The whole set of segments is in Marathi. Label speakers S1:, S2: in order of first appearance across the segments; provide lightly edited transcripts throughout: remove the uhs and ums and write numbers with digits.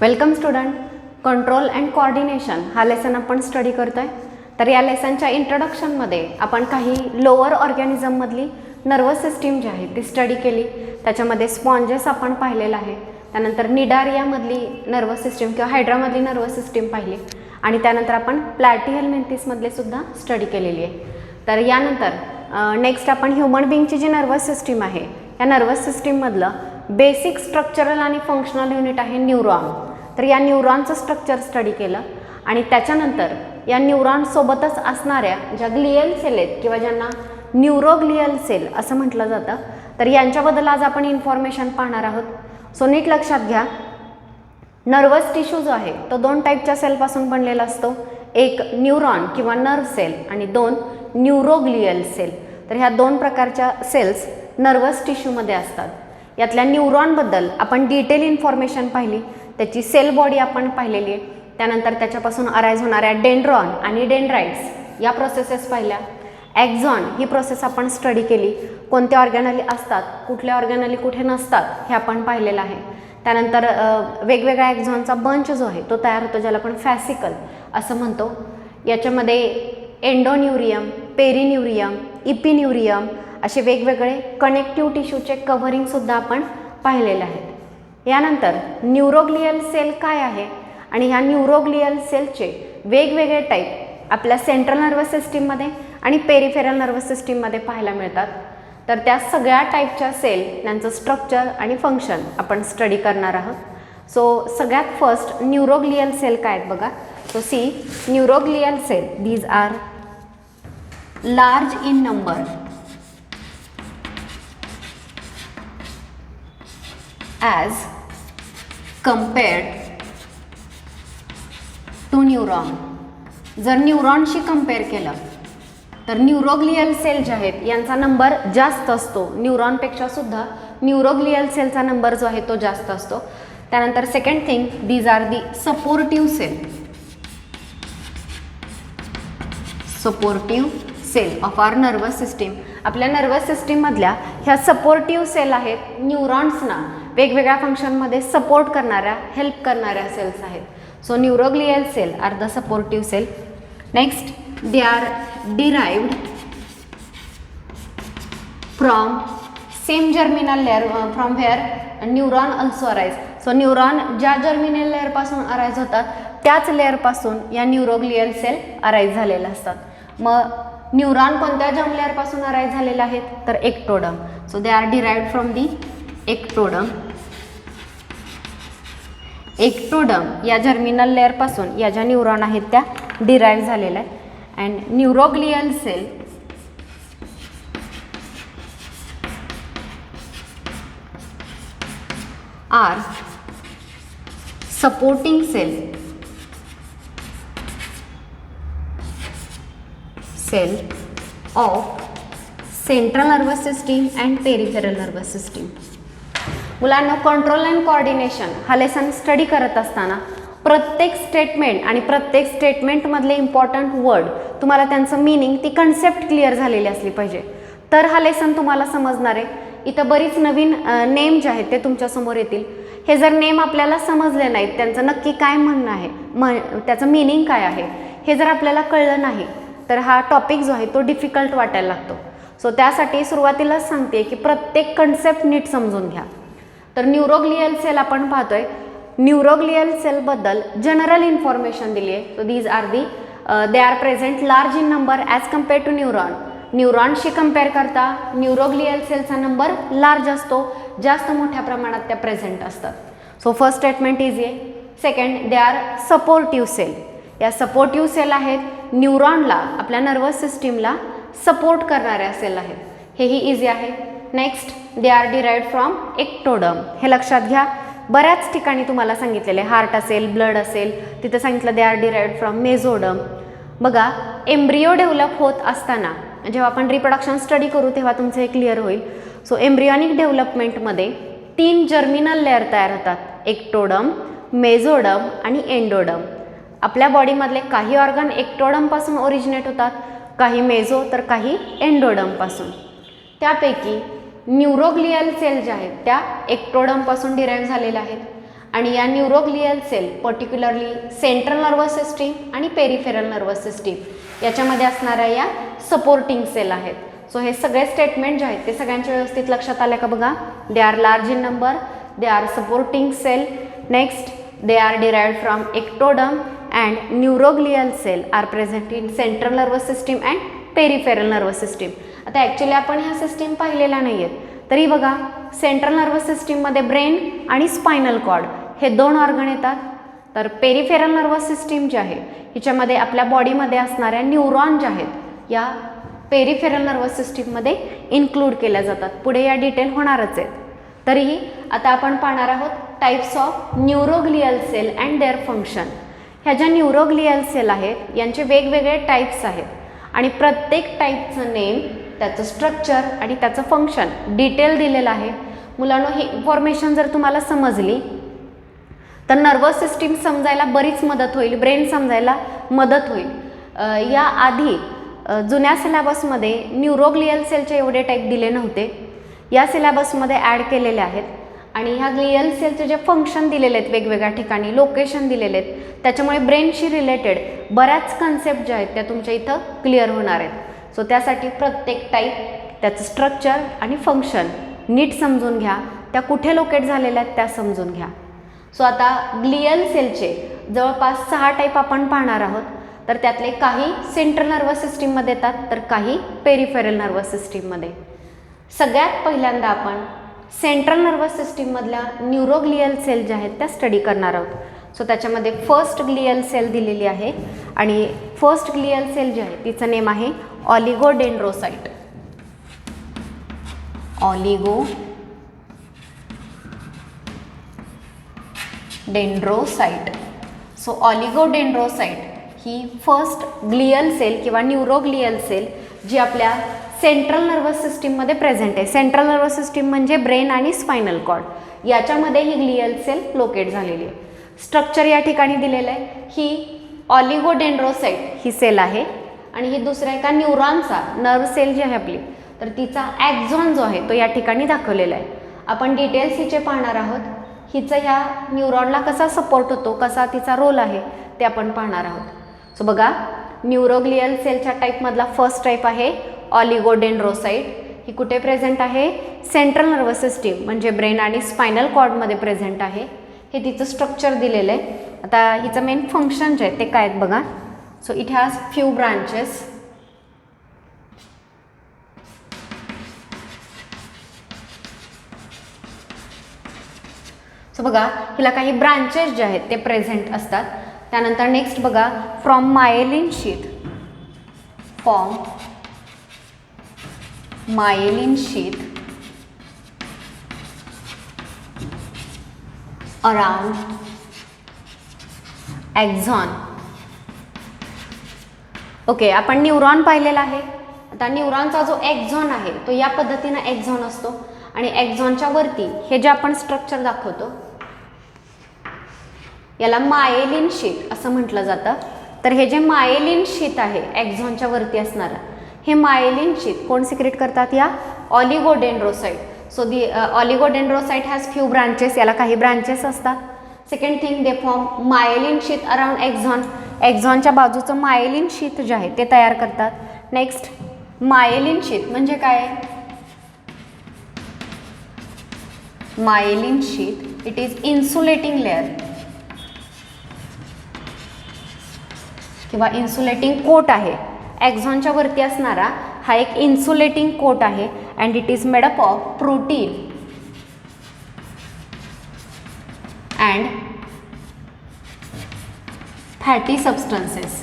S1: Welcome student. Control and coordination हा लेसन आपण स्टडी करतोय. तर या लेसनच्या इंट्रोडक्शनमध्ये आपण काही लोअर ऑर्गॅनिझममधली नर्वस सिस्टीम जी आहे ती स्टडी केली. त्याच्यामध्ये स्पॉन्जेस आपण पाहिलेला आहे. त्यानंतर निडारियामधली नर्वस सिस्टीम किंवा हायड्रामधली नर्वस सिस्टीम पाहिली आणि त्यानंतर आपण प्लॅटिहेल्मिंथिसमधले सुद्धा स्टडी केलेली आहे. तर यानंतर नेक्स्ट आपण ह्युमन बिंगची जी नर्वस सिस्टीम आहे या नर्वस सिस्टीममधलं बेसिक स्ट्रक्चरल आणि फंक्शनल युनिट आहे न्यूरॉन. तर या न्यूरॉनचं स्ट्रक्चर स्टडी केलं आणि त्याच्यानंतर या न्यूरॉनसोबतच असणाऱ्या ज्या ग्लियल सेल आहेत किंवा ज्यांना न्यूरोग्लियल सेल असं म्हटलं जातं, तर यांच्याबद्दल आज आपण इन्फॉर्मेशन पाहणार आहोत. सो नीट लक्षात घ्या, नर्वस टिश्यू जो आहे तो दोन टाईपच्या सेलपासून बनलेला असतो. एक न्यूरॉन किंवा नर्व सेल आणि दोन न्यूरोग्लियल सेल. तर ह्या दोन प्रकारच्या सेल्स नर्वस टिश्यूमध्ये असतात. यातल्या न्यूरॉनबद्दल आपण डिटेल इन्फॉर्मेशन पाहिली, त्याची सेल बॉडी आपण पाहिलेली आहे. त्यानंतर त्याच्यापासून अराईज होणाऱ्या डेंड्रॉन आणि डेंड्राइट्स या प्रोसेसेस पाहिल्या. ॲक्झॉन ही प्रोसेस आपण स्टडी केली, कोणत्या ऑर्गॅनली असतात, कुठल्या ऑर्गॅनली कुठे नसतात हे आपण पाहिलेलं आहे. त्यानंतर वेगवेगळ्या ॲक्झॉनचा बंच जो आहे तो तयार होतो, ज्याला आपण फॅसिकल असं म्हणतो. याच्यामध्ये एंडोन्युरियम, पेरिन्युरियम, इपिन्युरियम असे वेगवेगळे कनेक्टिव्ह टिश्यूचे कव्हरिंगसुद्धा आपण पाहिलेले आहेत. यानंतर न्यूरोग्लियल सेल काय आहे आणि ह्या न्यूरोग्लियल सेलचे वेगवेगळे टाईप आपल्या सेंट्रल नर्वस सिस्टीममध्ये आणि पेरिफेरल नर्वस सिस्टीममध्ये पाहायला मिळतात. तर त्या सगळ्या टाईपच्या सेल, त्यांचं स्ट्रक्चर आणि फंक्शन आपण स्टडी करणार आहोत. सो सगळ्यात फर्स्ट न्यूरोग्लियल सेल काय आहेत बघा. So see neuroglial cell, these are large in number as compared to neuron. जर न्यूरॉनशी कंपेअर केलं तर न्यूरोग्लियल सेल जे आहेत यांचा नंबर जास्त असतो. न्यूरॉनपेक्षा सुद्धा न्यूरोग्लियल सेलचा नंबर जो आहे तो जास्त असतो. त्यानंतर second thing, these are the supportive cell. Supportive cell of our nervous system. आपल्या नर्वस सिस्टीममधल्या ह्या सपोर्टिव्ह सेल आहेत, न्यूरॉन्सना वेगवेगळ्या फंक्शनमध्ये सपोर्ट करणाऱ्या, हेल्प करणाऱ्या सेल्स आहेत. So neuroglial cell are the supportive cell. Next, they are derived from same germinal layer from where neuron also arise. So neuron ज्या जर्मिनल लेअरपासून अराईज होतात त्याच लेअरपासून या न्यूरोग्लियल सेल अराईज झालेल्या असतात. मग न्यूरॉन कोणत्या जर्म लेअरपासून अराईज झालेले आहेत तर ectoderm. So they are derived from the ectoderm. Ectoderm या जर्मिनल लेअरपासून या ज्या न्यूरॉन आहेत त्या डिराइव्ह झालेल्या आहेत. And neuroglial cell are supporting cell of central nervous system and peripheral nervous system. मुलांना कंट्रोल अँड कोऑर्डिनेशन हा लेसन स्टडी करत असताना प्रत्येक स्टेटमेंट आणि प्रत्येक स्टेटमेंटमधले इम्पॉर्टंट वर्ड तुम्हाला त्यांचं मिनिंग, ती कन्सेप्ट क्लिअर झालेली असली पाहिजे, तर हा लेसन तुम्हाला समजणार आहे. इथं बरीच नवीन नेम जे आहेत ते तुमच्यासमोर येतील. हे जर नेम आपल्याला समजले नाहीत, त्यांचं नक्की काय म्हणणं आहे, त्याचं मिनिंग काय आहे हे जर आपल्याला कळलं नाही तर हा टॉपिक जो आहे तो डिफिकल्ट वाटायला लागतो. सो त्यासाठी सुरुवातीलाच सांगते की प्रत्येक कन्सेप्ट नीट समजून घ्या. तर न्यूरोग्लियल सेल आपण पाहतोय. न्यूरोग्लियल सेलबद्दल जनरल इन्फॉर्मेशन दिली आहे. So these are the they are present large in number as compare to neuron. न्यूरॉनशी कम्पेअर करता न्यूरोग्लियल सेलचा नंबर लार्ज असतो, जास्त मोठ्या प्रमाणात त्या प्रेझेंट असतात. सो फर्स्ट स्टेटमेंट इझी आहे. Second, they are supportive cell. या सपोर्टिव्ह सेल आहेत, न्यूरॉनला, आपल्या नर्वस सिस्टीमला सपोर्ट करणाऱ्या सेल आहेत. हेही इझी आहे. Next, they are derived from ectoderm. हे लक्षात घ्या, बऱ्याच ठिकाणी तुम्हाला सांगितलेले, हार्ट असेल, ब्लड असेल, तिथं सांगितलं दे आर डिराइव्ड फ्रॉम मेझोडम. बघा, एम्ब्रिओ डेव्हलप होत असताना, जेव्हा आपण रिप्रोडक्शन स्टडी करू तेव्हा तुमचं हे क्लिअर होईल. सो एम्ब्रियॉनिक डेव्हलपमेंटमध्ये 3 जर्मिनल लेअर तयार होतात, एक्टोडम, मेझोडम आणि एंडोडम. आपल्या बॉडीमधले काही ऑर्गन एक्टोडमपासून ओरिजिनेट होतात, काही मेझो तर काही एंडोडमपासून. त्यापैकी न्यूरोग्लियल सेल ज्या आहेत त्या एक्टोडमपासून डिराईव्ह झालेल्या आहेत आणि या neuroglial cell particularly central nervous system आणि पेरिफेरल नर्वस सिस्टीम याच्यामध्ये असणाऱ्या या सपोर्टिंग सेल आहेत. सो हे सगळे स्टेटमेंट जे आहेत ते सगळ्यांच्या व्यवस्थित लक्षात आले का बघा. They are large in number, they are supporting cell, next they are derived from ectoderm and neuroglial cell are present in central nervous system and peripheral nervous system. आता ॲक्च्युली आपण ह्या सिस्टीम पाहिलेल्या नाही आहेत, तरी बघा सेंट्रल नर्वस सिस्टीममध्ये ब्रेन आणि स्पायनल कॉर्ड हे 2 ऑर्गन येतात. तर पेरिफेरल नर्वस सिस्टीम जी आहे हिच्यामध्ये आपल्या बॉडीमध्ये असणाऱ्या न्यूरॉन ज्या आहेत या पेरिफेरल नर्वस सिस्टीममध्ये इन्क्लूड केल्या जातात. पुढे या डिटेल होणारच आहेत. तरीही आता आपण पाहणार आहोत types of neuroglial cell and their function. ह्या ज्या न्यूरोग्लियल सेल आहेत यांचे वेगवेगळे टाईप्स आहेत आणि प्रत्येक टाईपचं नेम, त्याचं स्ट्रक्चर आणि त्याचं फंक्शन डिटेल दिलेलं आहे. मुलांनो, ही इन्फॉर्मेशन जर तुम्हाला समजली तर नर्वस सिस्टीम समजायला बरीच मदत होईल, ब्रेन समजायला मदत होईल. या आधी जुन्या सिलेबसमध्ये न्यूरोग्लियल सेलचे एवढे टाईप दिले नव्हते, या सिलेबसमध्ये ॲड केलेले आहेत. आणि ह्या ग्लियल सेलचे जे फंक्शन दिलेले आहेत वेगवेगळ्या ठिकाणी, लोकेशन दिलेले आहेत, त्याच्यामुळे ब्रेनशी रिलेटेड बऱ्याच कन्सेप्ट ज्या आहेत त्या तुमच्या इथं क्लिअर होणार आहेत. सो त्यासाठी प्रत्येक टाईप, त्याचं स्ट्रक्चर आणि फंक्शन नीट समजून घ्या, त्या कुठे लोकेट झालेल्या आहेत त्या समजून घ्या. सो आता ग्लियल सेलचे जवळपास 6 टाईप आपण पाहणार आहोत. तर त्यातले काही सेंट्रल नर्वस सिस्टीममध्ये येतात तर काही पेरिफेरल नर्वस सिस्टीममध्ये. सगळ्यात पहिल्यांदा आपण सेंट्रल नर्वस सिस्टीममधल्या न्यूरोग्लियल सेल ज्या आहेत त्या स्टडी करणार आहोत. सो त्याच्यामध्ये फर्स्ट ग्लियल सेल दिलेली आहे आणि फर्स्ट ग्लियल सेल जी आहे तिचं नेम आहे ऑलिगोडेंड्रोसाइट. ऑलिगोडेंड्रोसाइट. सो ऑलिगोडेंड्रोसाइट ही फर्स्ट ग्लियल सेल किंवा न्यूरोग्लियल सेल जी आपल्या सेंट्रल नर्वस सिस्टीममध्ये प्रेझेंट आहे. सेंट्रल नर्वस सिस्टीम म्हणजे ब्रेन आणि स्पायनल कॉर्ड, याच्यामध्ये ही ग्लियल सेल लोकेट झालेली आहे. स्ट्रक्चर या ठिकाणी दिलेलं आहे. ही ऑलिगोडेंड्रोसाइट ही सेल आहे आणि ही दुसऱ्या एका न्यूरॉनचा नर्व सेल जी आहे आपली, तर तिचा ॲक्झॉन जो आहे तो या ठिकाणी दाखवलेला आहे. आपण डिटेल्स हिचे पाहणार आहोत. हिचं ह्या न्यूरॉनला कसा सपोर्ट होतो, कसा तिचा रोल आहे ते आपण पाहणार आहोत. सो बघा, न्यूरोग्लियल सेलच्या टाईपमधला फर्स्ट टाईप आहे ऑलिगोडेंड्रोसाइट. ही कुठे प्रेझेंट आहे? सेंट्रल नर्वस सिस्टीम म्हणजे ब्रेन आणि स्पायनल कॉर्डमध्ये प्रेझेंट आहे. हे तिचं स्ट्रक्चर दिलेलं आहे. आता हिचं मेन फंक्शन जे आहे ते काय आहेत बघा. So it has few branches. So बघा, हिला काही ब्रांचेस जे आहेत ते प्रेझेंट असतात. त्यानंतर नेक्स्ट बघा, from myelin sheath, form myelin sheath around axon. Okay, आपण न्यूरॉन पाहिलेला आहे. आता न्यूरॉनचा जो ॲक्झॉन आहे तो या पद्धतीनं ॲक्झॉन असतो आणि ॲक्झॉनच्या वरती हे जे आपण स्ट्रक्चर दाखवतो याला मायेलिन शीथ असं म्हटलं जातं. तर हे जे मायेलिन शीथ आहे ॲक्झॉनच्या वरती असणारं, हे मायेलिन शीथ कोण सिक्रेट करतात? या oligodendrocyte. So the oligodendrocyte has few branches. याला काही ब्रांचेस असतात. Second thing, they form myelin sheath around axon. ॲक्झॉनच्या बाजूचं मायेलिन शीथ जे आहे ते तयार करतात. नेक्स्ट, मायेलिन शीथ म्हणजे काय? Myelin sheath it is insulating layer किंवा इन्सुलेटिंग कोट आहे. ॲक्झॉनच्या वरती असणारा हा एक इन्सुलेटिंग कोट आहे and it is made up of protein and fatty substances.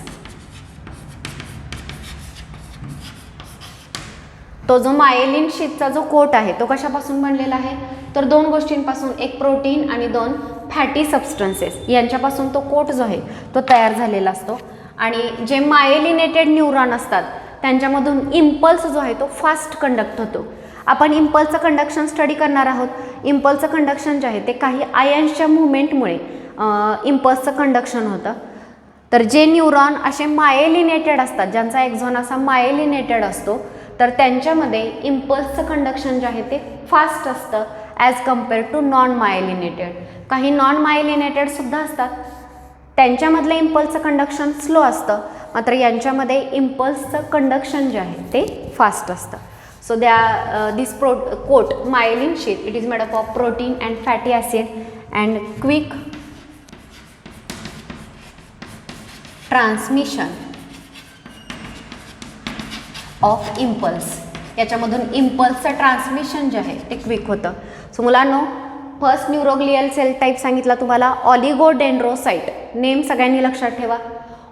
S1: तो जो मायेलिन शीथचा जो कोट आहे तो कशापासून बनलेला आहे? तर 2 गोष्टींपासून, एक प्रोटीन आणि 2 फॅटी सबस्टन्सेस यांच्यापासून तो कोट जो आहे तो तयार झालेला असतो. आणि जे मायेलिनेटेड न्यूरॉन असतात त्यांच्यामधून इम्पल्स जो आहे तो फास्ट कंडक्ट होतो. आपण इम्पल्सचं कंडक्शन स्टडी करणार आहोत. इम्पल्सचं कंडक्शन जे आहे ते काही आयन्सच्या मुवमेंटमुळे इम्पल्सचं कंडक्शन होतं. तर जे न्यूरॉन असे मायेलिनेटेड असतात, ज्यांचा ॲक्झॉन असा मायेलिनेटेड असतो, तर त्यांच्यामध्ये इम्पल्सचं कंडक्शन जे आहे ते फास्ट असतं as compare to non myelinated. काही नॉन मायलिनेटेडसुद्धा असतात, त्यांच्यामधलं इम्पल्सचं कंडक्शन स्लो असतं, मात्र यांच्यामध्ये इम्पल्सचं कंडक्शन जे आहे ते फास्ट असतं. So this coat myelin sheath, it is made up of protein and fatty acid and quick transmission of impulse. याच्यामधून इम्पल्सचं ट्रान्समिशन जे आहे ते क्विक होतं. सो मुलांनो, फर्स्ट न्यूरोग्लियल सेल टाईप सांगितला तुम्हाला ऑलिगोडेंड्रोसाइट. नेम सगळ्यांनी लक्षात ठेवा.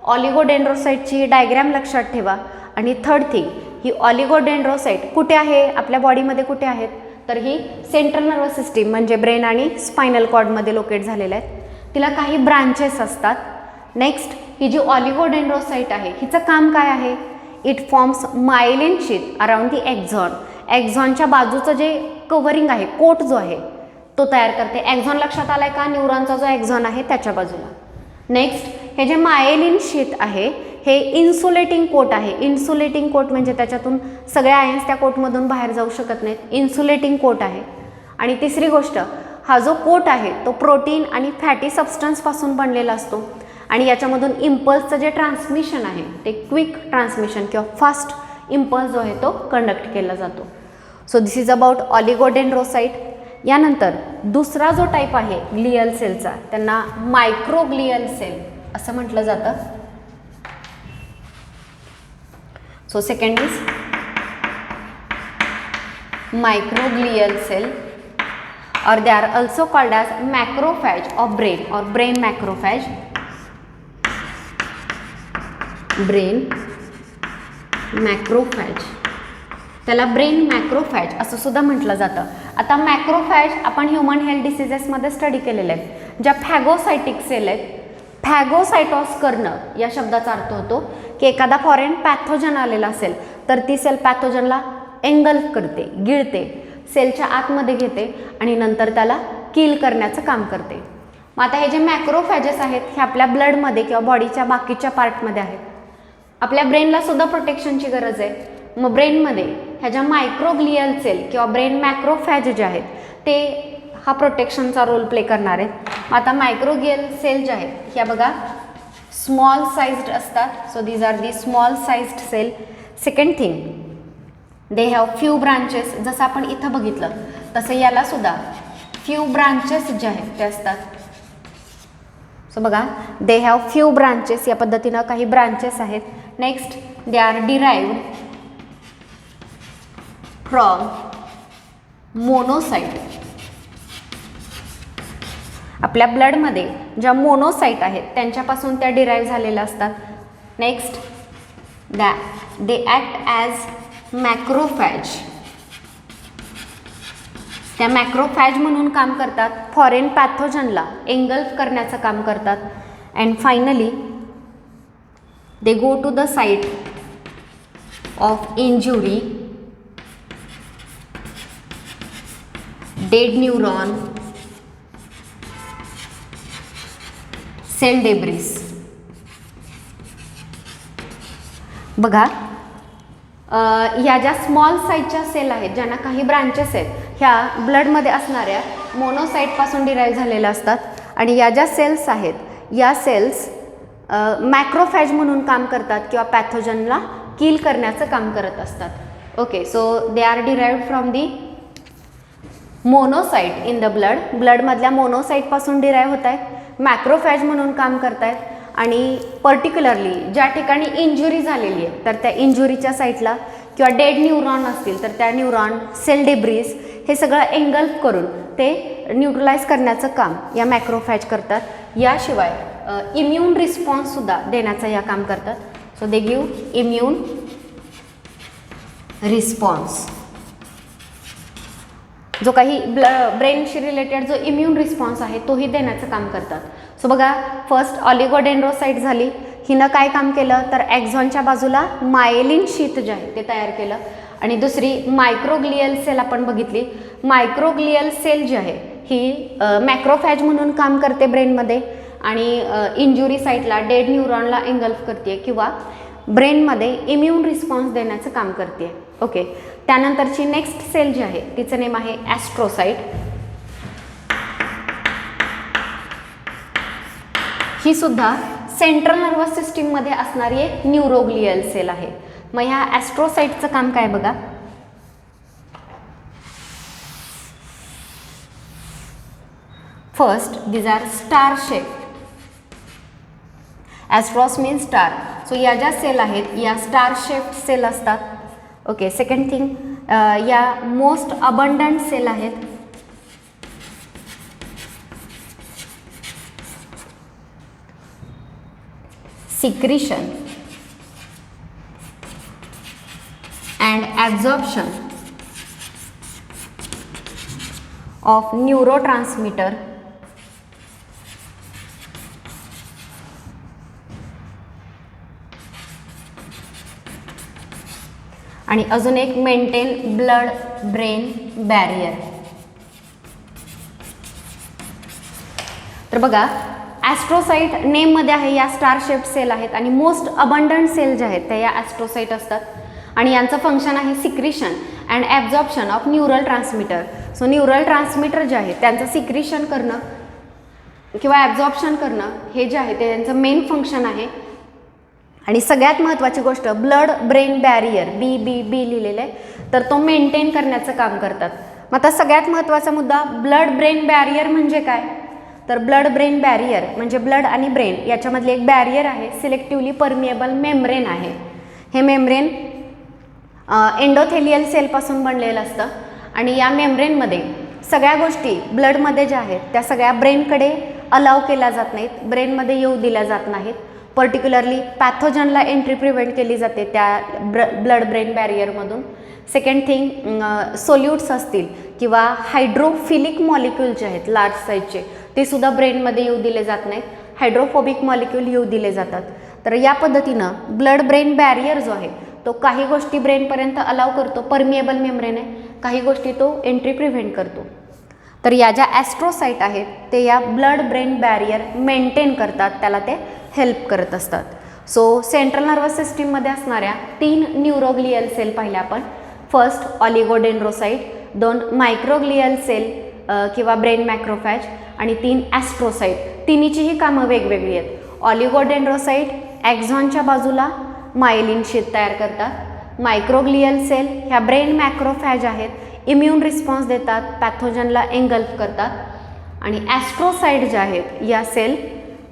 S1: ऑलिगोडेंड्रोसाइटची डायग्रॅम लक्षात ठेवा. आणि थर्ड थिंग, ही ऑलिगोडेंड्रोसाइट कुठे आहे आपल्या बॉडीमध्ये, कुठे आहेत तर ही सेंट्रल नर्वस सिस्टीम म्हणजे ब्रेन आणि स्पायनल कॉर्डमध्ये लोकेट झालेल्या आहेत. तिला काही ब्रांचेस असतात. नेक्स्ट, ही जी ऑलिगोडेंड्रोसाइट आहे हिचं काम काय आहे? It forms myelin sheath around the axon. एक्झॉनच्या बाजूचं जे कव्हरिंग आहे, कोट जो आहे तो तयार करते. एक्झॉन लक्षात आलाय का? न्यूरॉनचा जो एक्झॉन आहे त्याच्या बाजूला. नेक्स्ट, हे जे मायलिन शीथ आहे हे इन्सुलेटिंग कोट आहे. इन्सुलेटिंग कोट म्हणजे त्याच्यातून सगळे आयन्स त्या कोटमधून बाहेर जाऊ शकत नाहीत. इन्सुलेटिंग कोट आहे. आणि तिसरी गोष्ट, हा जो कोट आहे तो प्रोटीन आणि फॅटी सबस्टन्सपासून बनलेला असतो आणि याच्यामधून इम्पल्सचं जे ट्रान्समिशन आहे ते क्विक ट्रान्समिशन किंवा फास्ट इम्पल्स जो आहे तो कंडक्ट केला जातो. So this is about oligodendrocyte. यानंतर दुसरा जो टाईप आहे ग्लियल सेलचा, त्यांना मायक्रोग्लियल सेल असं म्हटलं जातं. So second is microglial cell or they are also called as macrophage of brain or brain macrophage. Brain macrophage, त्याला ब्रेन मॅक्रोफॅज असं सुद्धा म्हटलं जातं. आता मॅक्रोफॅज आपण ह्युमन हेल्थ डिसीजेसमध्ये स्टडी केलेले आहेत. ज्या फॅगोसायटिक सेल आहेत, फॅगोसायटॉस करणं या शब्दाचा अर्थ होतो की एखादा फॉरेन पॅथोजन आलेला असेल तर ती सेल पॅथोजनला एंगल्फ करते, गिळते, सेलच्या आतमध्ये घेते आणि नंतर त्याला किल करण्याचं काम करते. मग आता हे जे मॅक्रोफॅजेस आहेत हे आपल्या ब्लडमध्ये किंवा बॉडीच्या बाकीच्या पार्टमध्ये आहेत. आपल्या ब्रेनला सुद्धा प्रोटेक्शनची गरज आहे. मग ब्रेनमध्ये ह्या ज्या मायक्रोग्लियल सेल किंवा ब्रेन मॅक्रोफॅज जे आहेत ते हा प्रोटेक्शनचा रोल प्ले करणार आहेत. मग आता मायक्रोग्लियल सेल जे आहेत ह्या बघा स्मॉल साइज्ड असतात. So these are the small sized cell. Second thing, they have few branches. जसं आपण इथं बघितलं तसं याला सुद्धा फ्यू ब्रांचेस जे आहेत ते असतात. सो बघा, दे हॅव फ्यू ब्रांचेस, या पद्धतीनं काही ब्रांचेस आहेत. Next, they are derived from monocyte. आपल्या ब्लडमध्ये ज्या मोनोसाइट आहेत त्यांच्यापासून त्या डिराइव्ह झालेल्या असतात. Next, they act as macrophage. त्या मॅक्रोफॅज म्हणून काम करतात, फॉरेन पॅथोजनला एंगल्फ करण्याचं काम करतात. And finally they go to the site of injury, dead neuron, cell debris. बघा, ह्या ज्या स्मॉल साईजच्या सेल आहेत ज्यांना काही ब्रांचेस आहेत ह्या ब्लडमध्ये असणाऱ्या मोनोसाईटपासून डिराईव्ह झालेल्या असतात. आणि या ज्या सेल्स आहेत या सेल्स मॅक्रोफॅज म्हणून काम करतात किंवा पॅथोजनला किल करण्याचं काम करत असतात. Okay, so they are derived from the monocyte in the blood. ब्लडमधल्या मोनोसाईटपासून डिराईव्ह होत आहेत, मॅक्रोफॅज म्हणून काम करत आहेत. आणि पर्टिक्युलरली ज्या ठिकाणी इंजुरी झालेली आहे तर त्या इंजुरीच्या साईटला किंवा डेड न्यूरॉन असतील तर त्या न्यूरॉन, सेल डेब्रिस हे सगळं एंगल्फ करून ते न्यूट्रलाइज करण्याचं काम या मॅक्रोफॅज करतात. याशिवाय इम्यून रिस्पॉन्ससुद्धा देण्याचं या काम करतात. So they give immune response. जो काही ब्रेनशी रिलेटेड जो इम्यून रिस्पॉन्स आहे तोही देण्याचं काम करतात. सो बघा, फर्स्ट ऑलिगोडेंड्रोसाइट झाली, हिनं काय काम केलं तर एक्झॉनच्या बाजूला मायलिन शीथ जे आहे ते तयार केलं. आणि दुसरी मायक्रोग्लियल सेल आपण बघितली. मायक्रोग्लियल सेल जी आहे ही मॅक्रोफॅज म्हणून काम करते ब्रेनमध्ये आणि इंजुरी साईटला डेड न्यूरॉनला एंगल्फ करते किंवा ब्रेनमध्ये इम्यून रिस्पॉन्स देण्याचं काम करते. ओके, त्यानंतरची नेक्स्ट सेल जी आहे तिचं नेम आहे ॲस्ट्रोसाइट. ही सुद्धा सेंट्रल नर्वस सिस्टीममध्ये असणारी एक न्यूरोग्लियल सेल आहे. मग ह्या ॲस्ट्रोसाइटचं काम काय बघा. First, these are star shaped. Astros means star. So या ज्या सेल आहेत या स्टार शेप्ड सेल असतात. ओके. सेकंड थिंग, या मोस्ट अबंडंट सेल आहेत. Secretion and absorption of neurotransmitter आणि अजून एक मेंटेन ब्लड ब्रेन बॅरियर. तर बघा, ॲस्ट्रोसाइट नेममध्ये आहे या स्टार शेप सेल आहेत आणि मोस्ट अबंडंट सेल ज्या आहेत त्या या ॲस्ट्रोसाइट असतात आणि यांचं फंक्शन आहे secretion and absorption of neural transmitter. So neural transmitter जे आहे त्यांचं सिक्रिशन करणं किंवा ॲब्झॉर्प्शन करणं हे जे आहे ते त्यांचं मेन फंक्शन आहे. आणि सगळ्यात महत्त्वाची गोष्ट, ब्लड ब्रेन बॅरियर बी लिहिलेलं आहे, तर तो मेंटेन करण्याचं काम करतात. मग आता सगळ्यात महत्त्वाचा मुद्दा, ब्लड ब्रेन बॅरियर म्हणजे काय. तर ब्लड ब्रेन बॅरियर म्हणजे ब्लड आणि ब्रेन याच्यामधली एक बॅरियर आहे, सिलेक्टिव्हली परमिएबल मेम्ब्रेन आहे. हे मेम्ब्रेन एंडोथेलियल सेलपासून बनलेलं असतं आणि या मेम्ब्रेनमध्ये सगळ्या गोष्टी ब्लडमध्ये ज्या आहेत त्या सगळ्या ब्रेनकडे अलाव केल्या जात नाहीत, ब्रेनमध्ये येऊ दिल्या जात नाहीत. पर्टिक्युलरली पॅथोजनला एंट्री प्रिव्हेंट केली जाते त्या ब्लड ब्रेन बॅरियरमधून. सेकंड थिंग, सोल्यूट्स असतील किंवा हायड्रोफिलिक मॉलिक्यूल जे आहेत लार्ज साईजचे ते सुद्धा ब्रेनमध्ये येऊ दिले जात नाहीत, हायड्रोफोबिक मॉलिक्यूल येऊ दिले जातात. तर या पद्धतीनं ब्लड ब्रेन बॅरियर जो आहे तो काही गोष्टी ब्रेनपर्यंत अलाव करतो, परमिएबल मेम्ब्रेन आहे, काही गोष्टी तो एंट्री प्रिव्हेंट करतो. तर या ज्या ॲस्ट्रोसाइट आहेत ते या ब्लड ब्रेन बॅरियर मेंटेन करतात, त्याला ते हेल्प करत असतात. सो सेंट्रल नर्वस सिस्टीममध्ये असणाऱ्या 3 न्यूरोग्लियल सेल पाहिल्या आपण. फर्स्ट ऑलिगोडेंड्रोसाइट, 2 मायक्रोग्लियल सेल किंवा ब्रेन मॅक्रोफॅज आणि 3 ॲस्ट्रोसाइट. तिन्हीचीही कामं वेगवेगळी आहेत. ऑलिगोडेंड्रोसाइट ॲक्झॉनच्या बाजूला मायलिन शीथ तयार करतात. मायक्रोग्लियल सेल ह्या ब्रेन मॅक्रोफॅज आहेत, इम्युन रिस्पॉन्स देतात, पॅथोजनला एंगल्फ करतात. आणि ॲस्ट्रोसाइट ज्या आहेत या cell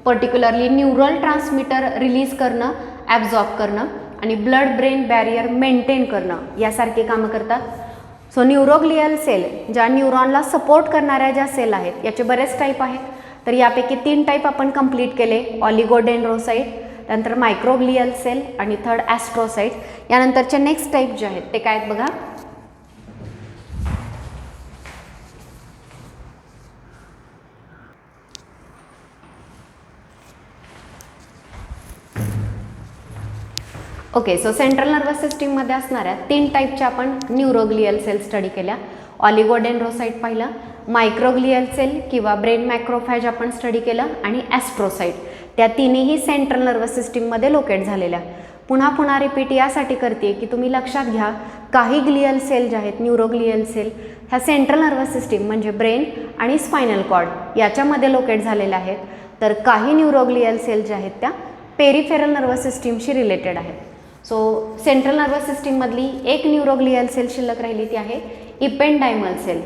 S1: particularly neural transmitter release करणं, ॲब्झॉर्ब करणं आणि ब्लड ब्रेन बॅरियर मेंटेन करणं यासारखी कामं करतात. सो न्यूरोग्लियल सेल ज्या न्यूरॉनला सपोर्ट करणाऱ्या ज्या सेल आहेत याचे बरेच टाईप आहेत. तर यापैकी 3 टाईप आपण कंप्लीट केले, ऑलिगोडेंड्रोसाइट, त्यानंतर मायक्रोग्लियल सेल आणि थर्ड ॲस्ट्रोसाइट. यानंतरचे नेक्स्ट टाईप जे आहेत ते काय आहेत बघा. ओके. सो सेंट्रल नर्वस सिस्टीममध्ये असणाऱ्या 3 टाईपच्या आपण न्यूरोग्लियल सेल स्टडी केल्या. ऑलिगोडेंड्रोसाइट पाहिलं, मायक्रोग्लियल सेल किंवा ब्रेन मॅक्रोफॅज आपण स्टडी केलं आणि ॲस्ट्रोसाइट. त्या तिन्हीही सेंट्रल नर्वस सिस्टीममध्ये लोकेट झालेल्या. पुन्हा रिपीट यासाठी करते की तुम्ही लक्षात घ्या, काही ग्लियल सेल ज्या आहेत न्यूरोग्लियल सेल ह्या सेंट्रल नर्वस सिस्टीम म्हणजे ब्रेन आणि स्पायनल कॉर्ड याच्यामध्ये लोकेट झालेल्या आहेत, तर काही न्यूरोग्लियल सेल ज्या आहेत त्या पेरिफेरल नर्वस सिस्टीमशी रिलेटेड आहेत. सो सेंट्रल नर्वस सिस्टीममधली एक न्यूरोग्लियल सेल शिल्लक राहिली ती आहे इपेंडायमल सेल.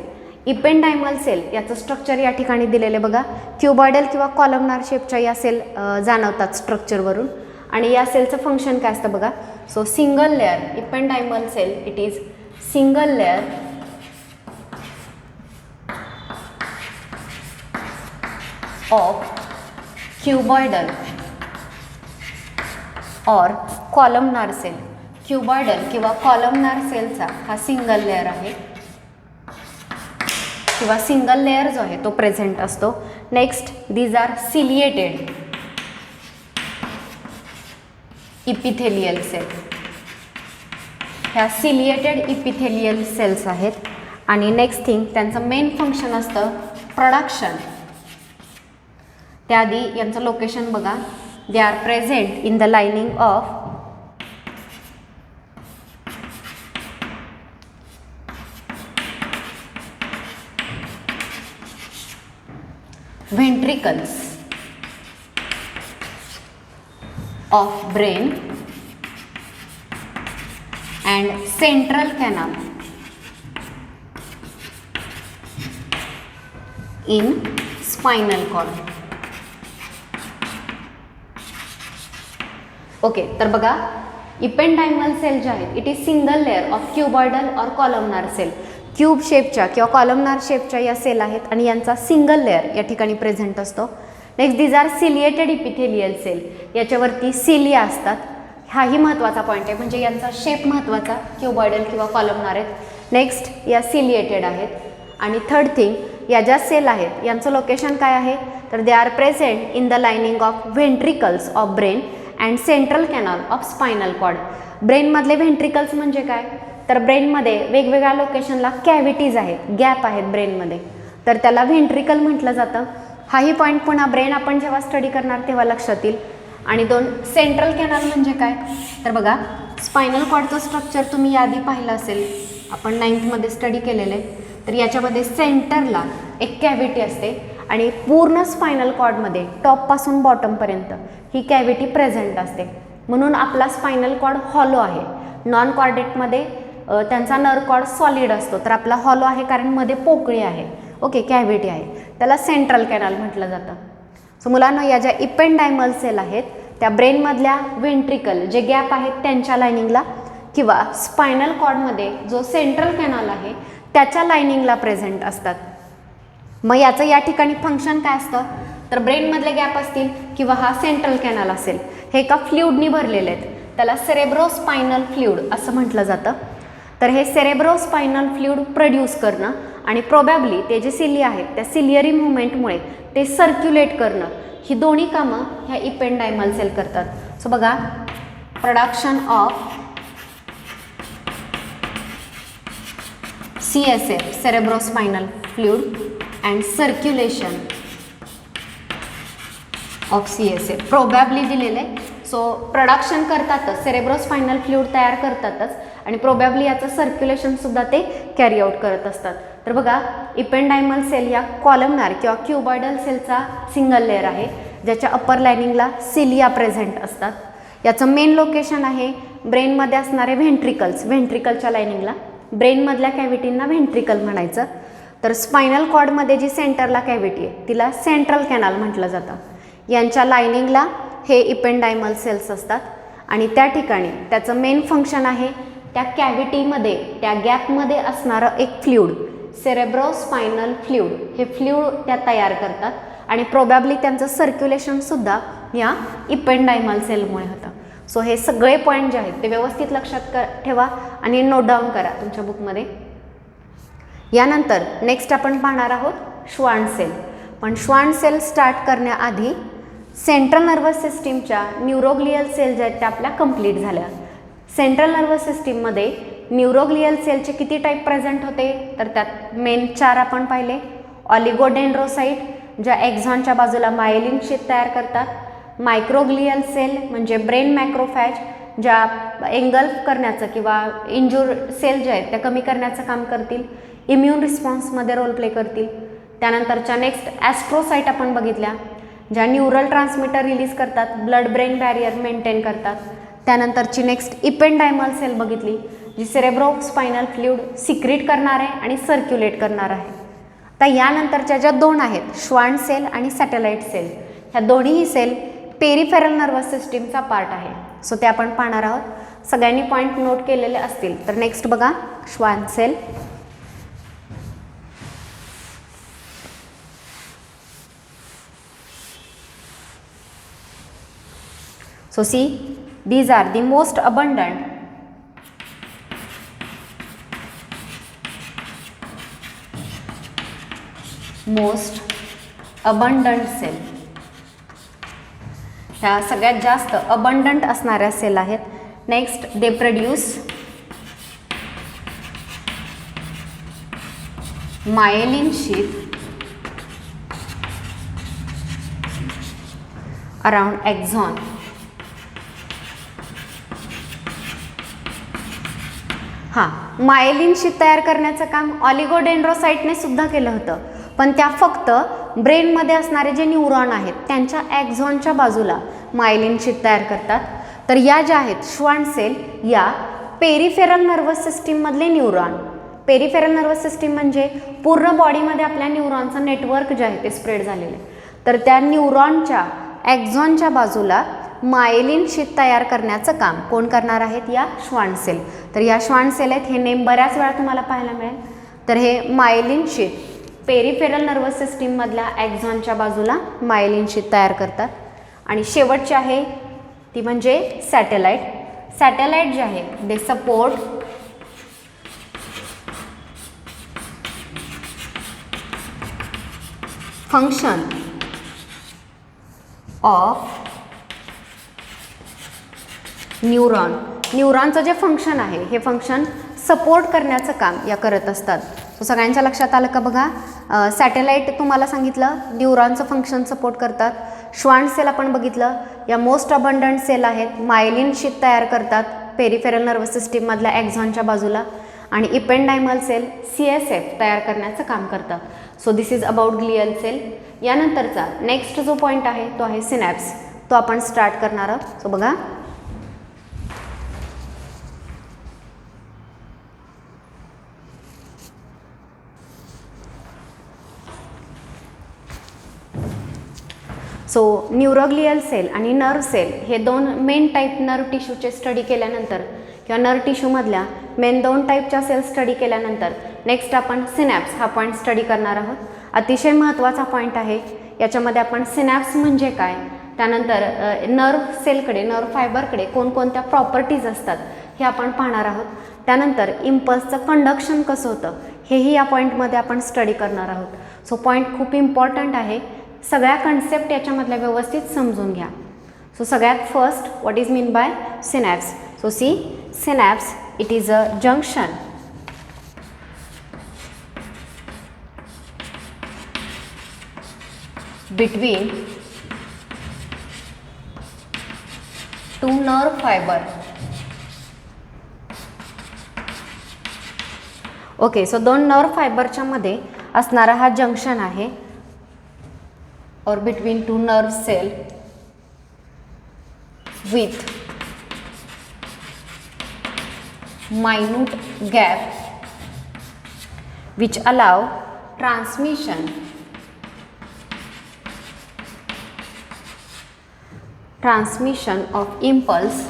S1: इपेंडायमल सेल याचं स्ट्रक्चर या ठिकाणी दिलेले बघा. क्युबॉइडल किंवा कॉलमनार शेपच्या या सेल जाणवतात स्ट्रक्चरवरून. आणि या सेलचं फंक्शन काय असतं बघा. So single layer ependymal cell, it is single layer of cuboidal और कॉलमनार सेल. क्युबॉइडल किंवा कॉलमनार सेलचा हा सिंगल लेअर आहे किंवा सिंगल लेअर जो आहे तो प्रेझेंट असतो. Next, these are ciliated epithelial cell. ह्या सिलिएटेड इपिथेलियल सेल्स आहेत. आणि नेक्स्ट थिंग, त्यांचं मेन फंक्शन असतं प्रोडक्शन. त्याआधी यांचं लोकेशन बघा. They are present in the lining of ventricles. of brain and central canal in spinal cord. Okay, तर बघा इपेंडायमल सेल जे आहेत it is single layer of cuboidal और कॉलमनार सेल. क्यूब शेपच्या किंवा कॉलमनार शेपच्या या सेल आहेत आणि यांचा सिंगल लेअर या ठिकाणी प्रेझेंट असतो. Next these are ciliated epithelial cell. याच्यावरती सिलिया असतात. हाही महत्त्वाचा पॉईंट आहे, म्हणजे यांचा शेप महत्त्वाचा, क्युबॉइडल किंवा कॉलमनार आहेत. नेक्स्ट या सिलिएटेड आहेत. आणि थर्ड थिंग, या ज्या सेल आहेत यांचं लोकेशन काय आहे, तर they are present in the lining of ventricles of brain and central canal of spinal cord. ब्रेनमधले व्हेंट्रिकल्स म्हणजे काय, तर ब्रेनमध्ये वेगवेगळ्या लोकेशनला कॅव्हिटीज आहेत, गॅप आहेत ब्रेनमध्ये, तर त्याला व्हेंट्रिकल म्हटलं जातं. हाही पॉईंट पुन्हा ब्रेन आपण जेव्हा स्टडी करणार तेव्हा लक्षात येईल. आणि दोन, सेंट्रल कॅनल म्हणजे काय, तर बघा स्पायनल कॉर्डचं स्ट्रक्चर तुम्ही यादी पाहिलं असेल, आपण 9th स्टडी केलेलं आहे. तर याच्यामध्ये सेंटरला एक कॅव्हिटी असते आणि पूर्ण स्पायनल कॉर्डमध्ये टॉपपासून बॉटमपर्यंत ही कॅव्हिटी प्रेझेंट असते. म्हणून आपला स्पायनल कॉर्ड हॉलो आहे. नॉन कॉर्डेटमध्ये त्यांचा नर्व कॉर्ड सॉलिड असतो, तर आपला हॉलो आहे कारण मध्ये पोकळी आहे, ओके, कॅव्हिटी आहे, त्याला सेंट्रल कॅनल म्हटलं जातं. सो मुलांना या ज्या इपेंडायमल सेल आहेत त्या ब्रेनमधल्या व्हेंट्रिकल जे गॅप आहेत त्यांच्या लाइनिंगला किंवा स्पायनल कॉर्डमध्ये जो सेंट्रल कॅनल आहे त्याच्या लाइनिंगला प्रेझेंट असतात. मग याचं या ठिकाणी फंक्शन काय असतं, तर ब्रेनमधले गॅप असतील किंवा हा सेंट्रल कॅनल असेल, हे एका फ्लुइडनी भरलेले आहेत, त्याला सेरेब्रोस्पायनल फ्लुइड असं म्हटलं जातं. तर हे सेरेब्रोस्पायनल फ्लुइड प्रोड्यूस करणं आणि प्रोबॅबली ते जे सिलिया आहेत त्या सिलियरी मुवमेंटमुळे ते सर्क्युलेट करणं, ही दोन्ही कामं ह्या इपेंडायमल सेल करतात. सो बघा, production of CSF cerebrospinal fluid and circulation of CSF probably दिलेले. सो प्रोडक्शन करतातच, सेरेब्रोस्पायनल फ्लुइड तयार करतातच आणि प्रोबॅबली याचं सर्क्युलेशनसुद्धा ते कॅरी आउट करत असतात. तर बघा इपेंडायमल सेल या कॉलमनार किंवा क्युबॉइडल सेलचा सिंगल लेअर आहे ज्याच्या अप्पर लाइनिंगला सिलिया प्रेझेंट असतात. याचं मेन लोकेशन आहे ब्रेनमध्ये असणारे व्हेंट्रिकल्स, व्हेंट्रिकलच्या लाइनिंगला. ब्रेनमधल्या कॅव्हिटींना व्हेंट्रिकल म्हणायचं. तर स्पायनल कॉर्डमध्ये जी सेंटरला कॅव्हिटी आहे तिला सेंट्रल कॅनल म्हटलं जातं. यांच्या लाइनिंगला हे इपेंडायमल सेल्स असतात आणि त्या ठिकाणी त्याचं मेन फंक्शन आहे त्या कॅव्हिटीमध्ये, त्या गॅपमध्ये असणारं एक फ्लुइड, सेरेब्रोस्पायनल फ्लुइड, हे फ्लुइड त्या तयार करतात आणि प्रोबॅबली त्यांचं सर्क्युलेशनसुद्धा या इपेंडायमल सेलमुळे होतं. सो हे सगळे पॉईंट जे आहेत ते व्यवस्थित लक्षात ठेवा आणि नोट डाऊन करा तुमच्या बुकमध्ये. यानंतर नेक्स्ट आपण पाहणार आहोत श्वान सेल. पण श्वान सेल स्टार्ट करण्याआधी सेंट्रल नर्वस सिस्टीमच्या न्यूरोग्लियल सेल ज्या आहेत त्या आपल्या कंप्लीट झाल्या. सेंट्रल नर्वस सिस्टीममध्ये न्यूरोग्लियल सेलचे किती टाईप प्रेझेंट होते, तर त्यात मेन 4 आपण पाहिले. ऑलिगोडेंड्रोसाइट ज्या एक्झॉनच्या बाजूला मायलिन शीथ तयार करतात. मायक्रोग्लियल सेल म्हणजे ब्रेन मॅक्रोफॅज ज्या एंगल्फ करण्याचं किंवा इंजुर सेल जे आहेत त्या कमी करण्याचं काम करतील, इम्युन रिस्पॉन्समध्ये रोल प्ले करतील. त्यानंतरच्या नेक्स्ट ॲस्ट्रोसाइट आपण बघितल्या ज्या न्यूरल ट्रान्समीटर रिलीज करतात, ब्लड ब्रेन बॅरियर मेंटेन करतात. त्यानंतरची नेक्स्ट इपेंडायमल सेल बघितली जी सेरेब्रोस्पायनल फ्लुइड सिक्रीट करणार आहे आणि सर्क्युलेट करणार आहे. आता यानंतरच्या ज्या 2 आहेत श्वान सेल आणि सॅटेलाइट सेल, ह्या दोन्हीही सेल पेरिफेरल नर्वस सिस्टीमचा पार्ट आहे. सो ते आपण पाहणार आहोत. सगळ्यांनी पॉईंट नोट केलेले असतील. तर नेक्स्ट बघा Schwann cell. So see, these are the most abundant cell. ह्या सगळ्यात जास्त अबंडंट असणाऱ्या सेल आहेत. Next they produce myelin sheath around axon. हां, मायलिन शीथ तयार करण्याचं काम ऑलिगोडेंड्रोसाइटने सुद्धा केलं होतं, पण त्या फक्त ब्रेनमध्ये असणारे जे न्यूरॉन आहेत त्यांच्या ॲक्झॉनच्या बाजूला मायलिन शीट तयार करतात. तर या ज्या आहेत श्वान सेल या पेरिफेरल नर्वस सिस्टीममधले न्यूरॉन. पेरिफेरल नर्वस सिस्टीम म्हणजे पूर्ण बॉडीमध्ये आपल्या न्यूरॉनचं नेटवर्क जे आहे ते स्प्रेड झालेलं आहे. तर त्या न्यूरॉनच्या ॲक्झॉनच्या बाजूला मायलिन शीट तयार करण्याचं काम कोण करणार आहेत? या श्वान सेल. तर या श्वान सेल आहेत, हे नेम बऱ्याच वेळा तुम्हाला पाहायला मिळेल. तर हे मायलिन शीट पेरिफेरल नर्वस सिस्टीममधल्या ॲक्झॉनच्या बाजूला मायलिन शीट तयार करतात. आणि शेवटची आहे ती म्हणजे सॅटेलाइट. सॅटेलाइट जे आहे they support function of neuron. न्यूरॉनचं जे फंक्शन आहे हे फंक्शन सपोर्ट करण्याचं काम या करत असतात. सो सगळ्यांच्या लक्षात आलं का बघा? सॅटेलाइट तुम्हाला सांगितलं न्यूरॉनचं फंक्शन सपोर्ट करतात. श्वान सेल आपण बघितलं, या मोस्ट अबंडंट सेल आहेत, मायलिन शीट तयार करतात पेरिफेरल नर्वस सिस्टीममधल्या ॲक्झॉनच्या बाजूला. आणि इपेंडायमल सेल CSF तयार करण्याचं काम करतात. So this is about glial cell. यानंतरचा नेक्स्ट जो पॉईंट आहे तो आहे सिनॅप्स. तो आपण स्टार्ट करणार आहोत. सो बघा, सो न्यूरोग्लियल सेल आणि नर्व सेल हे दोन मेन टाईप नर्व टिश्यूचे स्टडी केल्यानंतर किंवा नर्व टिश्यूमधल्या मेन 2 टाईपच्या सेल स्टडी केल्यानंतर नेक्स्ट आपण सिनॅप्स हा पॉईंट स्टडी करणार आहोत. अतिशय महत्त्वाचा पॉईंट आहे. याच्यामध्ये आपण सिनॅप्स म्हणजे काय, त्यानंतर नर्व सेलकडे नर्व फायबरकडे कोणकोणत्या प्रॉपर्टीज असतात हे आपण पाहणार आहोत. त्यानंतर इम्पल्सचं कंडक्शन कसं होतं हेही या पॉईंटमध्ये आपण स्टडी करणार आहोत. सो पॉईंट खूप इम्पॉर्टंट आहे. सगळ्या कन्सेप्ट याच्यामधल्या व्यवस्थित समजून घ्या. सो सगळ्यात first what is mean by synapse. So see synapse it is a junction between 2 nerve fiber. Okay, so 2 nerve फायबरच्या मध्ये असणारा हा जंक्शन आहे और between 2 nerve cell with minute gap which allow transmission of impulse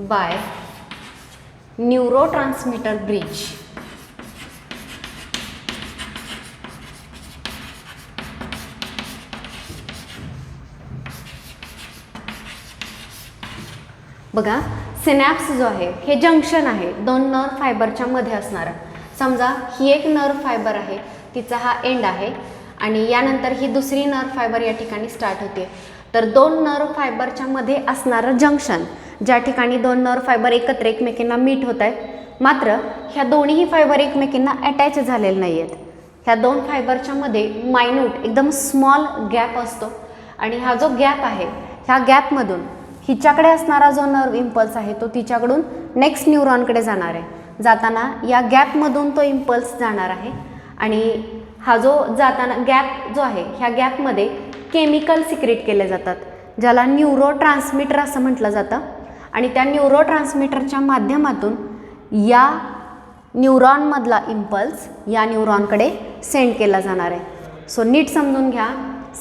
S1: by neurotransmitter bridge. बघा, सिनॅप्स जो आहे हे जंक्शन आहे 2 नर्व फायबरच्या मध्ये असणारं. समजा ही एक नर्व फायबर आहे, तिचा हा एंड आहे आणि यानंतर ही दुसरी नर्व फायबर या ठिकाणी स्टार्ट होते. तर 2 नर्व फायबरच्या मध्ये असणारं जंक्शन ज्या ठिकाणी 2 नर्व फायबर एकत्र एकमेकींना मीट होत आहेत, मात्र ह्या दोन्ही फायबर एकमेकींना अटॅच झालेले नाही आहेत. ह्या 2 फायबरच्या मध्ये मायन्यूट एकदम स्मॉल गॅप असतो आणि हा जो गॅप आहे ह्या गॅपमधून हिच्याकडे असणारा जो नर्व इम्पल्स आहे तो तिच्याकडून नेक्स्ट न्यूरॉनकडे जाणार आहे. जाताना या गॅपमधून तो इम्पल्स जाणार आहे आणि हा जो जाताना गॅप जो आहे ह्या गॅपमध्ये केमिकल सिक्रेट केले जातात ज्याला न्यूरो ट्रान्समीटर असं म्हटलं जातं. आणि त्या न्यूरो ट्रान्समीटरच्या माध्यमातून या न्यूरॉनमधला इम्पल्स या न्यूरॉनकडे सेंड केला जाणार आहे. सो नीट समजून घ्या,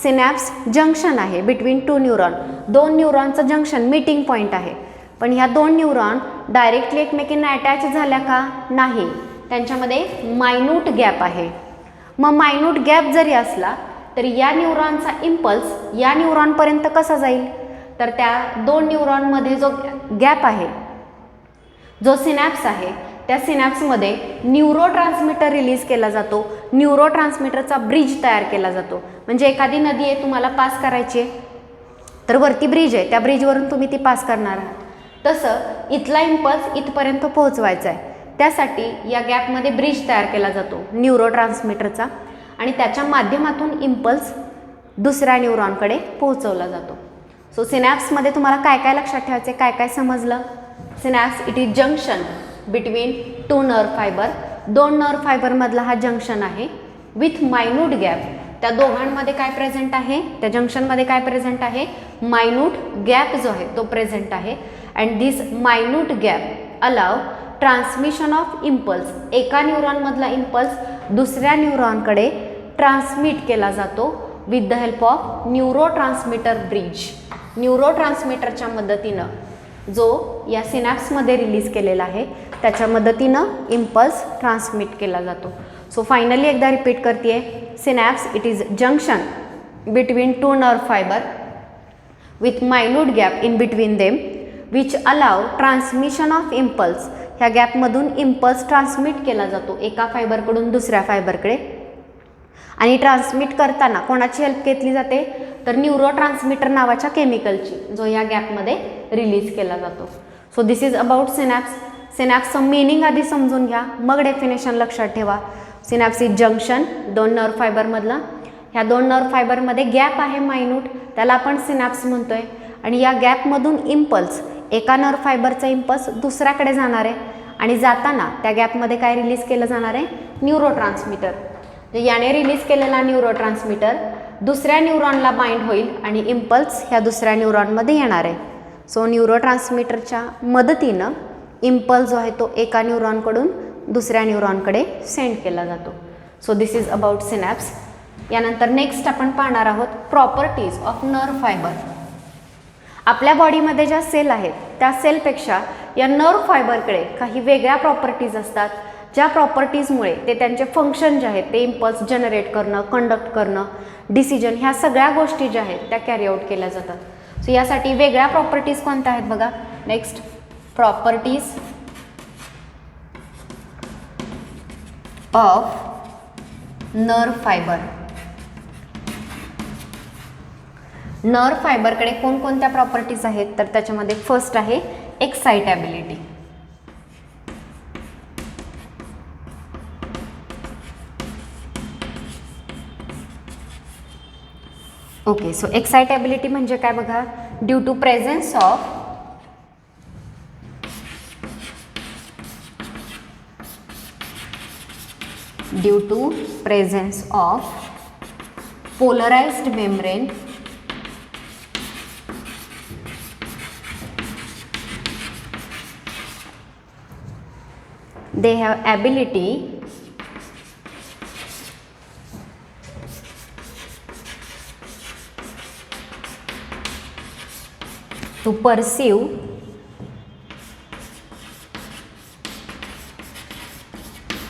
S1: सिनॅप्स जंक्शन आहे बिटवीन 2 न्यूरॉन. 2 न्यूरॉनचं जंक्शन मीटिंग पॉईंट आहे, पण ह्या 2 न्यूरॉन डायरेक्टली एकमेकींना अटॅच झाल्या का? नाही, त्यांच्यामध्ये मायन्यूट गॅप आहे. मग मायन्यूट गॅप जरी असला तरी या न्यूरॉनचा इम्पल्स या न्यूरॉनपर्यंत कसा जाईल? तर त्या 2 न्यूरॉनमध्ये जो गॅप आहे, जो सिनॅप्स आहे, त्या सिनॅप्समध्ये न्यूरो ट्रान्समीटर रिलीज केला जातो. न्यूरो ट्रान्समीटरचा ब्रिज तयार केला जातो. म्हणजे एखादी नदी आहे तुम्हाला पास करायची आहे, तर वरती ब्रिज आहे, त्या ब्रिजवरून तुम्ही ती पास करणार आहात. तसं इथला इम्पल्स इथपर्यंत पोहोचवायचा आहे, त्यासाठी या गॅपमध्ये ब्रिज तयार केला जातो न्यूरो ट्रान्समीटरचा आणि त्याच्या माध्यमातून इम्पल्स दुसऱ्या न्यूरॉनकडे पोहोचवला जातो. सो सिनॅप्समध्ये तुम्हाला काय काय लक्षात ठेवायचे, काय काय समजलं synapse it is junction between two nerve fibre, दोन नर्व फायबरमधला हा जंक्शन आहे विथ मायन्यूट गॅप. त्या दोघांमध्ये काय प्रेझेंट आहे, त्या जंक्शनमध्ये काय प्रेझेंट आहे, मायन्यूट गॅप जो आहे तो प्रेझेंट आहे. And this minute gap allow transmission of impulse, एका न्यूरॉनमधला इम्पल्स दुसऱ्या न्यूरॉनकडे ट्रान्समिट केला जातो with the help of neurotransmitter bridge. न्यूरोट्रान्समीटरच्या मदतीनं जो या सिनॅप्समध्ये रिलीज केलेला आहे त्याच्या मदतीनं इम्पल्स ट्रान्समिट केला जातो. सो फायनली एकदा रिपीट करते, synapse it is junction between two nerve fibre with minute gap in between them which allow transmission of impulse. ह्या गॅपमधून इम्पल्स ट्रान्समिट केला जातो एका फायबरकडून दुसऱ्या फायबरकडे. आणि ट्रान्समिट करताना कोणाची हेल्प घेतली जाते, तर न्यूरोट्रान्समीटर नावाच्या केमिकलची, जो या गॅपमध्ये रिलीज केला जातो. So this is about synapse. सिनॅप्सचं मिनिंग आधी समजून घ्या, मग डेफिनेशन लक्षात ठेवा. सिनॅप्स इज जंक्शन, दोन नर्व फायबरमधला. ह्या दोन नर्व फायबरमध्ये गॅप आहे मायन्यूट, त्याला आपण सिनॅप्स म्हणतोय. आणि या गॅपमधून इम्पल्स, एका नर्व फायबरचा इम्पल्स दुसऱ्याकडे जाणार आहे आणि जाताना त्या गॅपमध्ये काय रिलीज केलं जाणार आहे, न्यूरोट्रान्समीटर. याने रिलीज केलेला न्यूरोट्रान्समीटर दुसऱ्या न्यूरॉनला बाइंड होईल आणि इम्पल्स ह्या दुसऱ्या न्यूरॉनमध्ये येणार आहे. सो न्यूरोट्रान्समीटरच्या मदतीनं इम्पल्स जो आहे तो एका न्यूरॉनकडून दुसऱ्या न्यूरॉनकडे सेंड केला जातो. So this is about synapse. यानंतर नेक्स्ट आपण पाहणार आहोत प्रॉपर्टीज ऑफ नर्व फायबर. आपल्या बॉडीमध्ये ज्या सेल आहेत त्या सेलपेक्षा या नर्व फायबरकडे काही वेगळ्या प्रॉपर्टीज असतात, ज्या प्रॉपर्टीजमुळे ते त्यांचे फंक्शन जे आहेत ते इम्पल्स जनरेट करणं, कंडक्ट करणं, डिसिजन, ह्या सगळ्या गोष्टी ज्या आहेत त्या कॅरी आउट केल्या जातात. सो यासाठी वेगळ्या प्रॉपर्टीज कोणत्या आहेत बघा. Next, properties of nerve fibre. Nerve फायबरकडे कोणकोणत्या प्रॉपर्टीज आहेत, तर त्याच्यामध्ये फर्स्ट आहे एक्साइटेबिलिटी. ओके, सो एक्साइटेबिलिटी म्हणजे काय बघा, due to presence of polarized membrane they have ability to perceive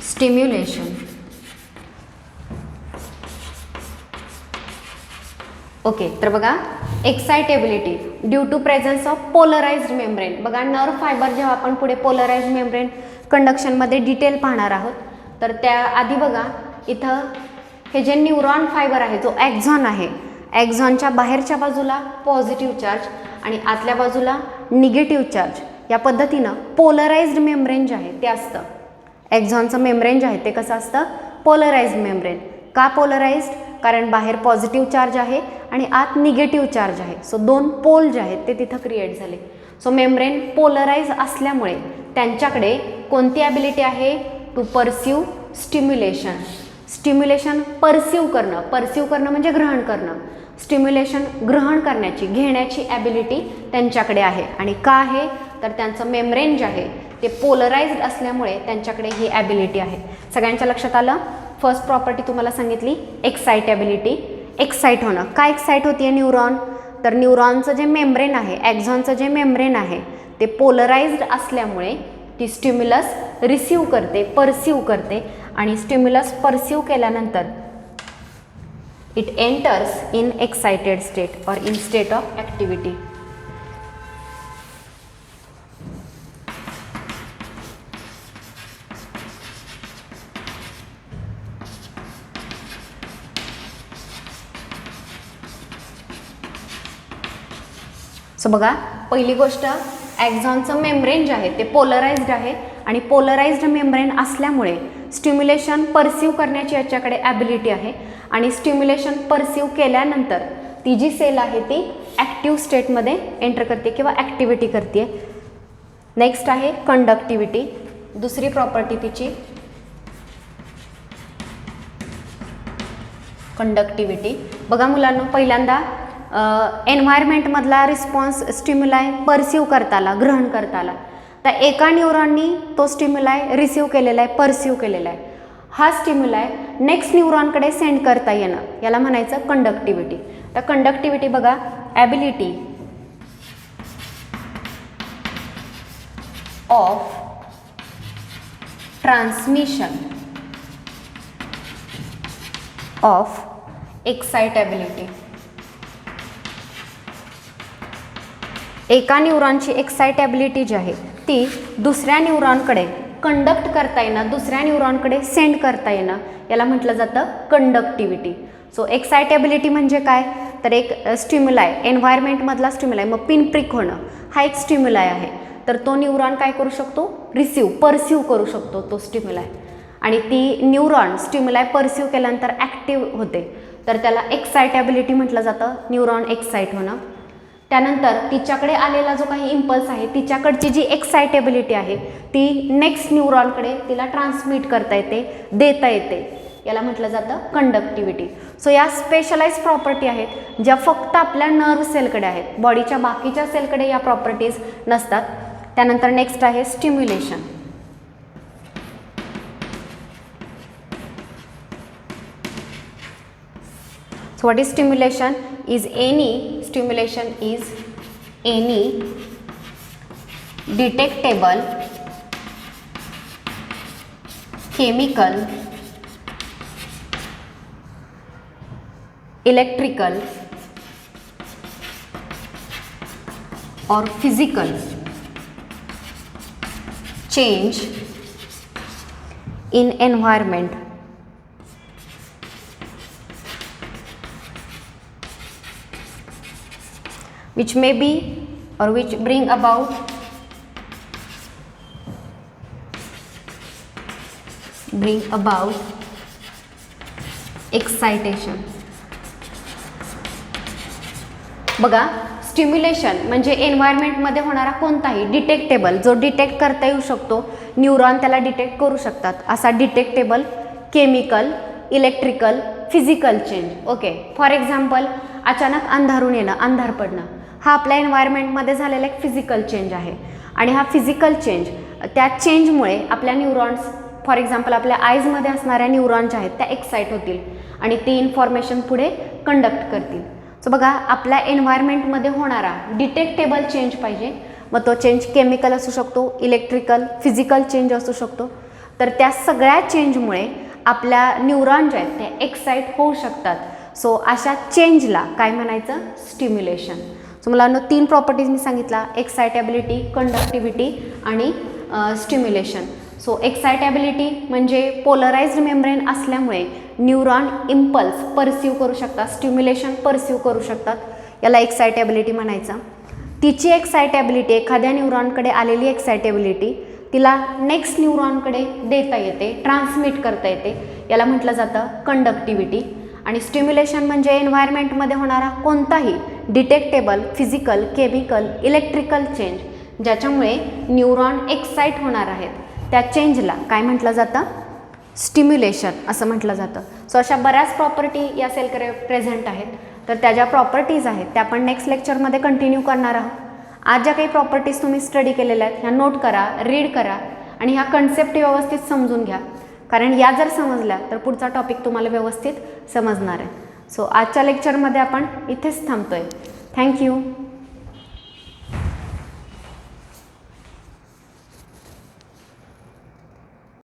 S1: stimulation. Okay, तर बघा excitability due to presence of polarized membrane. बघा नर्व फायबर जेव्हा आपण पुढे पोलराइज्ड मेम्ब्रेन कंडक्शनमध्ये डिटेल पाहणार आहोत, तर त्याआधी बघा इथं हे जे न्यूरॉन फायबर आहे, जो ॲक्झॉन आहे, ॲक्झॉनच्या बाहेरच्या बाजूला पॉझिटिव्ह चार्ज आणि आतल्या बाजूला निगेटिव्ह चार्ज, या पद्धतीनं पोलराइज्ड मेम्ब्रेन जे आहे ते असतं. ॲक्झॉनचं मेम्ब्रेन जे आहे ते कसं असतं, पोलराइज्ड मेम्ब्रेन. का पोलराइज्ड, कारण बाहेर पॉझिटिव्ह चार्ज आहे आणि आत निगेटिव्ह चार्ज आहे. सो दोन पोल जे आहेत ते तिथं क्रिएट झाले. सो मेम्ब्रेन पोलराइज असल्यामुळे त्यांच्याकडे कोणती ॲबिलिटी आहे, to perceive stimulation. Stimulation perceive करणं म्हणजे ग्रहण करणं. स्टिम्युलेशन ग्रहण करण्याची, घेण्याची ॲबिलिटी त्यांच्याकडे आहे. आणि का आहे, तर त्यांचं मेम्ब्रेन जे आहे ते पोलराइज्ड असल्यामुळे त्यांच्याकडे ही ॲबिलिटी आहे. सगळ्यांच्या लक्षात आलं. फर्स्ट प्रॉपर्टी तुम्हाला सांगितली एक्साइटेबिलिटी, एक्साइट होणं. काय एक्साइट होती आहे न्यूरॉन, तर न्यूरॉनचं जे मेम्ब्रेन आहे, ॲक्झॉनचं जे मेम्ब्रेन आहे ते पोलराइज्ड असल्यामुळे ती स्टिम्युलस रिसीव्ह करते, परसिव्ह करते. आणि स्टिम्युलस परसिव्ह केल्यानंतर it enters in excited state और in state of activity. So बघा, पहिली गोष्ट, ॲक्झॉनचं मेम्ब्रेन जे आहे ते पोलराइज्ड आहे आणि पोलराइज्ड मेम्ब्रेन असल्यामुळे स्टिम्युलेशन परसिव्ह करण्याची याच्याकडे ॲबिलिटी आहे. आणि स्टिम्युलेशन परसिव्ह केल्यानंतर ती जी सेल आहे ती ॲक्टिव्ह स्टेटमध्ये एंटर करते किंवा ॲक्टिव्हिटी करते. नेक्स्ट आहे कंडक्टिव्हिटी, दुसरी प्रॉपर्टी तिची कंडक्टिव्हिटी. बघा मुलांनो, पहिल्यांदा एन्व्हायरमेंटमधला रिस्पॉन्स स्टिम्युलाय परसिव्ह करता आला, ग्रहण करता आला. तर एका न्यूरॉननी तो स्टिम्युलाय रिसीव्ह केलेला आहे, परसिव्ह केलेला आहे. हा स्टिम्युलाय नेक्स्ट न्यूरॉनकडे सेंड करता येणं, याला म्हणायचं कंडक्टिव्हिटी. तर कंडक्टिव्हिटी बघा, ability of transmission of excitability. एका न्यूरॉनची एक्साइटेबिलिटी जी आहे ती दुसऱ्या न्यूरॉनकडे कंडक्ट करता येणं, दुसऱ्या न्यूरॉनकडे सेंड करता येणं, याला म्हटलं जातं कंडक्टिव्हिटी. सो एक्साइटेबिलिटी म्हणजे काय, तर एक स्टिम्युलाय, एन्व्हायरमेंटमधला स्टिम्युलाय, मग पिनप्रिक होणं हा एक स्टिम्युलाय आहे. तर तो न्यूरॉन काय करू शकतो, रिसीव्ह, परसिव्ह करू शकतो तो स्टिम्युलाय. आणि ती न्यूरॉन स्टिम्युलाय परसिव्ह केल्यानंतर ॲक्टिव्ह होते, तर त्याला एक्साइटेबिलिटी म्हटलं जातं, न्यूरॉन एक्साइट होणं. त्यानंतर तिच्याकडे आलेला जो काही इम्पल्स आहे, तिच्याकडची जी एक्साइटेबिलिटी आहे ती नेक्स्ट न्यूरॉनकडे तिला ट्रान्समिट करता येते, देता येते, याला म्हटलं जातं कंडक्टिव्हिटी. सो या स्पेशलाइज प्रॉपर्टी आहेत ज्या फक्त आपल्या नर्व सेलकडे आहेत, बॉडीच्या बाकीच्या सेलकडे या प्रॉपर्टीज नसतात. त्यानंतर नेक्स्ट आहे stimulation. So what is stimulation? Stimulation is any detectable chemical, electrical or physical change in environment which may be or which bring about excitation. बघा, स्टिम्युलेशन म्हणजे एन्व्हायरमेंटमध्ये होणारा कोणताही डिटेक्टेबल, जो डिटेक्ट करता येऊ शकतो, न्यूरॉन त्याला डिटेक्ट करू शकतात, असा detectable chemical, electrical, physical change. Okay, for example अचानक अंधारून येणं, अंधार पडणं, हा आपल्या एन्व्हायरमेंटमध्ये झालेला एक फिजिकल चेंज आहे. आणि हा फिजिकल चेंज, त्या चेंजमुळे आपल्या न्यूरॉन्स, फॉर एक्झाम्पल आपल्या आईजमध्ये असणाऱ्या न्यूरॉन्स आहेत त्या एक्साइट होतील आणि ती इन्फॉर्मेशन पुढे कंडक्ट करतील. सो बघा, आपल्या एन्व्हायरमेंटमध्ये होणारा डिटेक्टेबल चेंज पाहिजे, मग तो चेंज केमिकल असू शकतो, इलेक्ट्रिकल, फिजिकल चेंज असू शकतो. तर त्या सगळ्या चेंजमुळे आपल्या न्यूरॉन जे आहेत ते एक्साइट होऊ शकतात. सो अशा चेंजला काय म्हणायचं, स्टिम्युलेशन. सो मुलांना 3 प्रॉपर्टीज मी सांगितला, एक्साइटेबिलिटी, कंडक्टिव्हिटी आणि स्टिम्युलेशन. सो एक्साइटेबिलिटी म्हणजे पोलराइज्ड मेम्ब्रेन असल्यामुळे न्यूरॉन इम्पल्स परसिव्ह करू शकतात, स्टिम्युलेशन परसिव्ह करू शकतात, याला एक्साइटेबिलिटी म्हणायचं. तिची एक्साइटेबिलिटी, एखाद्या न्यूरॉनकडे आलेली एक्साइटेबिलिटी तिला नेक्स्ट न्यूरॉनकडे देता येते, ट्रान्समिट करता येते, याला म्हटलं जातं कंडक्टिव्हिटी. आणि स्टिम्युलेशन म्हणजे एन्व्हायरमेंटमध्ये होणारा कोणताही detectable physical, chemical, electrical change ज्याच्यामुळे न्यूरॉन एक्साइट होणार आहेत, त्या चेंजला काय म्हटलं जातं, स्टिम्युलेशन असं म्हटलं जातं. सो अशा बऱ्याच प्रॉपर्टी या सेलकडे प्रेझेंट आहेत. तर त्या ज्या प्रॉपर्टीज आहेत त्या आपण नेक्स्ट लेक्चरमध्ये कंटिन्यू करणार आहोत. आज ज्या काही प्रॉपर्टीज तुम्ही स्टडी केलेल्या आहेत ह्या नोट करा, रीड करा आणि ह्या कन्सेप्ट व्यवस्थित समजून घ्या, कारण या जर समजल्या तर पुढचा टॉपिक तुम्हाला व्यवस्थित समजणार आहे. सो आजच्या लेक्चरमध्ये आपण इथेच थांबतोय. थँक्यू.